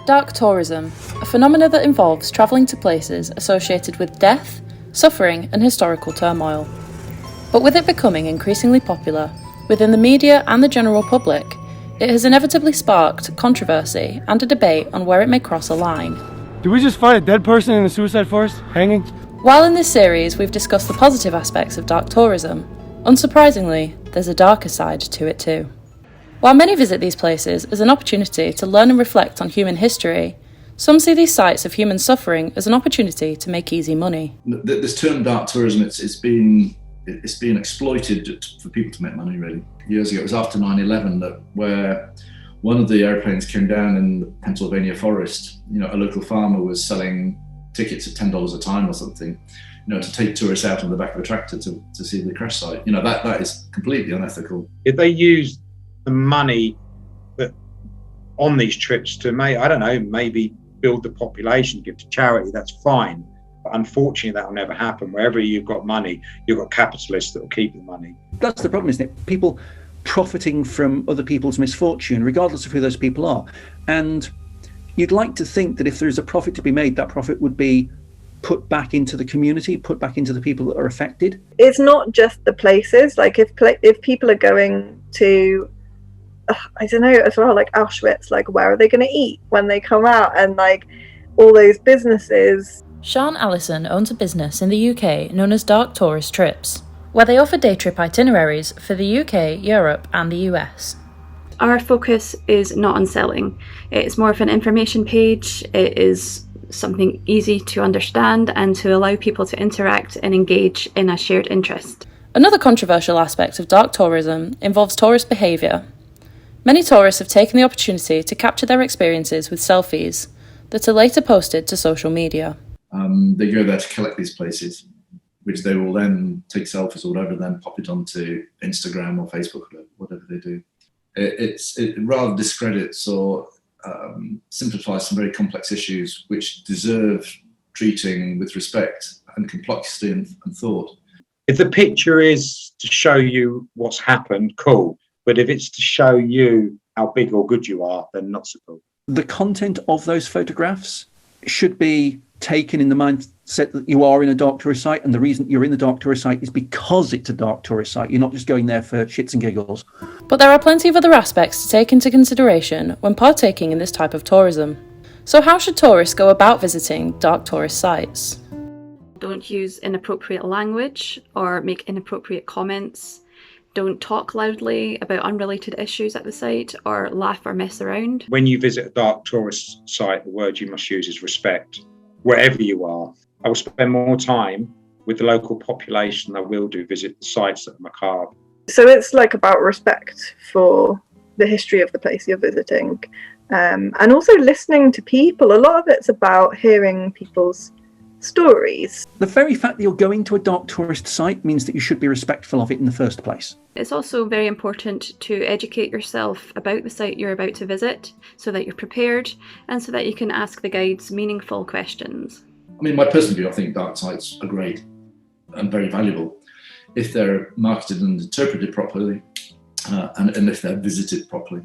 Dark tourism, a phenomenon that involves travelling to places associated with death, suffering and historical turmoil. But with it becoming increasingly popular within the media and the general public, it has inevitably sparked controversy and a debate on where it may cross a line. Did we just find a dead person in the suicide forest, hanging? While in this series we've discussed the positive aspects of dark tourism, unsurprisingly, there's a darker side to it too. While many visit these places as an opportunity to learn and reflect on human history, some see these sites of human suffering as an opportunity to make easy money. This term dark tourism, it's been exploited for people to make money, really. Years ago, it was after 9/11 where one of the airplanes came down in the Pennsylvania forest. A local farmer was selling tickets at $10 a time or something, to take tourists out on the back of a tractor to see the crash site. That is completely unethical. If they use the money that on these trips to maybe build the population, give to charity, that's fine. But unfortunately, that will never happen. Wherever you've got money, you've got capitalists that will keep the money. That's the problem, isn't it? People profiting from other people's misfortune, regardless of who those people are. And you'd like to think that if there is a profit to be made, that profit would be put back into the community, put back into the people that are affected. It's not just the places. Like if people are going to, I don't know, as well, like Auschwitz, like where are they going to eat when they come out? And like all those businesses. Sian Allison owns a business in the UK known as Dark Tourist Trips, where they offer day trip itineraries for the UK, Europe and the US. Our focus is not on selling. It's more of an information page. It is something easy to understand and to allow people to interact and engage in a shared interest. Another controversial aspect of dark tourism involves tourist behaviour. Many tourists have taken the opportunity to capture their experiences with selfies that are later posted to social media. They go there to collect these places, which they will then take selfies or whatever, and then pop it onto Instagram or Facebook or whatever they do. It rather discredits or simplifies some very complex issues which deserve treating with respect and complexity and thought. If the picture is to show you what's happened, cool. But if it's to show you how big or good you are, then not so cool. The content of those photographs should be taken in the mindset that you are in a dark tourist site, and the reason you're in the dark tourist site is because it's a dark tourist site. You're not just going there for shits and giggles. But there are plenty of other aspects to take into consideration when partaking in this type of tourism. So how should tourists go about visiting dark tourist sites? Don't use inappropriate language or make inappropriate comments. Don't talk loudly about unrelated issues at the site or laugh or mess around. When you visit a dark tourist site, the word you must use is respect. Wherever you are, I will spend more time with the local population than I will visit the sites that are macabre. So it's like about respect for the history of the place you're visiting, and also listening to people. A lot of it's about hearing people's stories. The very fact that you're going to a dark tourist site means that you should be respectful of it in the first place. It's also very important to educate yourself about the site you're about to visit so that you're prepared and so that you can ask the guides meaningful questions. My personal view, I think dark sites are great and very valuable if they're marketed and interpreted properly and if they're visited properly.